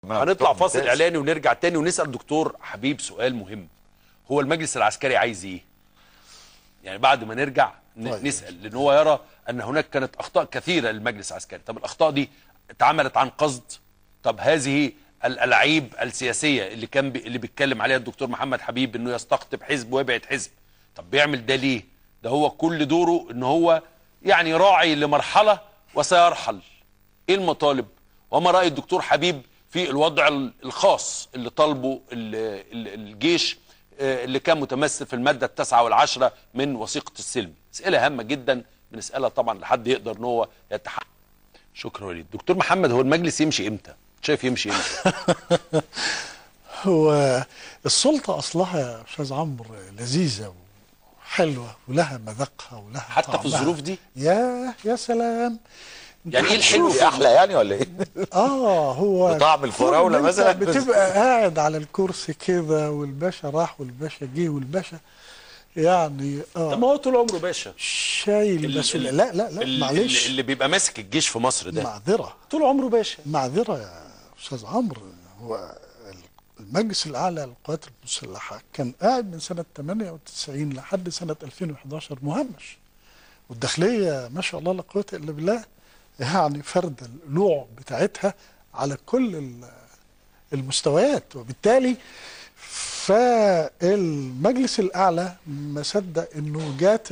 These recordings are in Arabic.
هنطلع فاصل اعلاني ونرجع تاني ونسال دكتور حبيب سؤال مهم. هو المجلس العسكري عايز ايه؟ يعني بعد ما نرجع نسال، لان هو يرى ان هناك كانت اخطاء كثيره للمجلس العسكري. طب الاخطاء دي اتعملت عن قصد؟ طب هذه الالعاب السياسيه اللي بيتكلم عليها الدكتور محمد حبيب انه يستقطب حزب ويبعد حزب، طب بيعمل ده ليه؟ ده هو كل دوره ان هو يعني راعي لمرحله وسيرحل. ايه المطالب؟ وما راي الدكتور حبيب في الوضع الخاص اللي طالبه الجيش اللي كان متمثل في الماده 9 و10 من وثيقه السلم؟ اسئله هامه جدا بنسالها طبعا لحد يقدر ان هو يتحقق. شكرا وليد. دكتور محمد، هو المجلس يمشي امتى؟ شايف يمشي امتى؟ هو السلطه اصلها يا استاذ عمرو لذيذه وحلوه ولها مذاقها ولها حتى طعمها. في الظروف دي؟ يا سلام. يعني ايه الحلو؟ احلى يعني ولا ايه؟ هو بطعم الفراوله مثلا. بتبقى قاعد على الكرسي كده والباشا راح والباشا جه والباشا يعني طب ما هو طول عمره باشا شايل مسؤوليه. لا معلش، اللي بيبقى ماسك الجيش في مصر ده معذره، طول عمره باشا. معذره يا استاذ عمرو. هو المجلس الاعلى للقوات المسلحه كان قاعد من سنه 98 لحد سنه 2011 مهمش، والداخليه ما شاء الله لا قوه الا بالله يعني فرد القلوع بتاعتها على كل المستويات. وبالتالي فالمجلس الاعلى ما صدق انه جات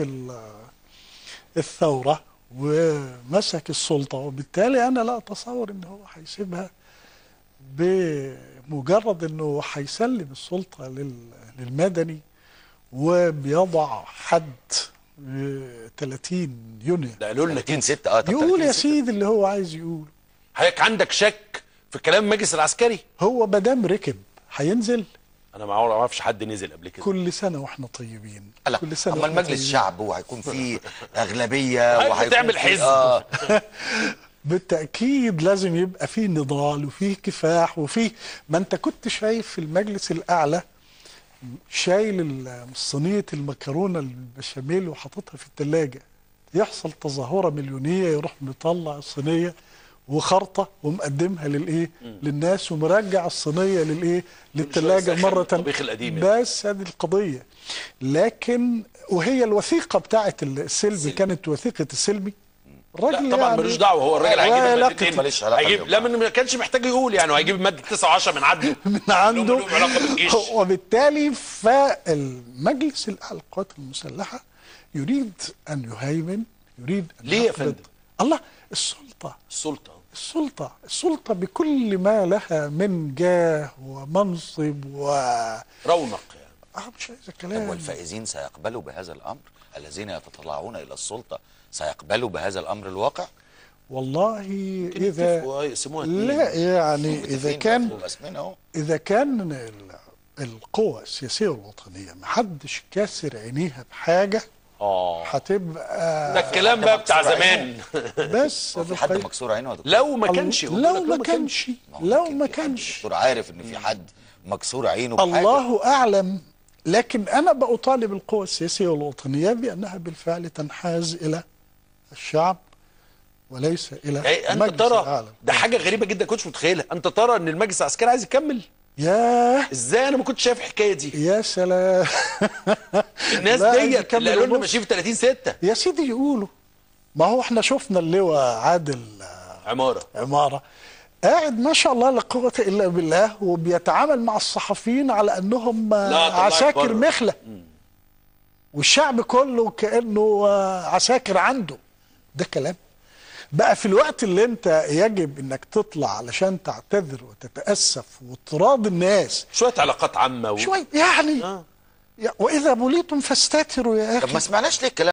الثوره ومسك السلطه، وبالتالي انا لا اتصور ان هو هيسيبها بمجرد انه هيسلم السلطه للمدني وبيضع حد 30 يونيو. ده قالوا لنا 30/6 يقول يا سيدي اللي هو عايز يقول. حضرتك عندك شك في كلام المجلس العسكري؟ هو ما دام ركب هينزل. انا ما اعرفش حد نزل قبل كده. كل سنه واحنا طيبين. كل سنه. اما المجلس شعب وهيكون فيه اغلبيه وهيكون تعمل حزب. بالتاكيد لازم يبقى فيه نضال وفيه كفاح وفيه. ما انت كنت شايف في المجلس الاعلى شايل صينيه المكرونه البشاميل وحاططها في الثلاجه، يحصل تظاهره مليونيه يروح مطلع الصينيه وخرطه ومقدمها للناس ومرجع الصينيه للثلاجه مره الطبيخ القديم. بس هذه القضيه. لكن وهي الوثيقه بتاعت السلمي كانت وثيقه السلمي. الراجل طبعا ملوش دعوه، هو الراجل هيجيب المادتين. ماليش علاقه، هيجيب لا ما كانش محتاج يقول يعني، هيجيب الماده 9 و10 من عنده من عنده. له علاقه بالجيش. وبالتالي فالمجلس الاعلى للقوات المسلحه يريد ان يهيمن، يريد ان ليه يا فندم؟ الله، السلطه بكل ما لها من جاه ومنصب ورونق يعني. مش عايز كلام. والفائزين سيقبلوا بهذا الامر؟ الذين يتطلعون الى السلطه سيقبلوا بهذا الامر الواقع؟ والله اذا لا يعني اذا كان القوى السياسيه والوطنيه محدش كاسر عينيها بحاجه هتبقى ده الكلام بقى بتاع زمان. بس في حد مكسور عينه يا دكتور؟ لو ما كانش الدكتور عارف ان في حد مكسور عينه بحاجه. الله اعلم. لكن انا بطالب القوى السياسيه والوطنيه بانها بالفعل تنحاز الى الشعب وليس الى انت ترى ده حاجه غريبه جدا كنتش متخيلها. انت ترى ان المجلس العسكري عايز يكمل؟ ياه، ازاي انا ما كنتش شايف الحكايه دي؟ يا سلام. الناس ديت اللي قالوا لنا ماشيين في 30/6 يا سيدي يقولوا. ما هو احنا شفنا اللواء عادل عماره قاعد ما شاء الله لا قوه الا بالله وبيتعامل مع الصحفيين على انهم عساكر مخله، والشعب كله كانه عساكر عنده. ده كلام بقى في الوقت اللي انت يجب انك تطلع علشان تعتذر وتتاسف وتراضي الناس. شويه علاقات عامه شويه يعني. واذا بليتم فاستتروا يا اخي. طب ما سمعناش ليه الكلام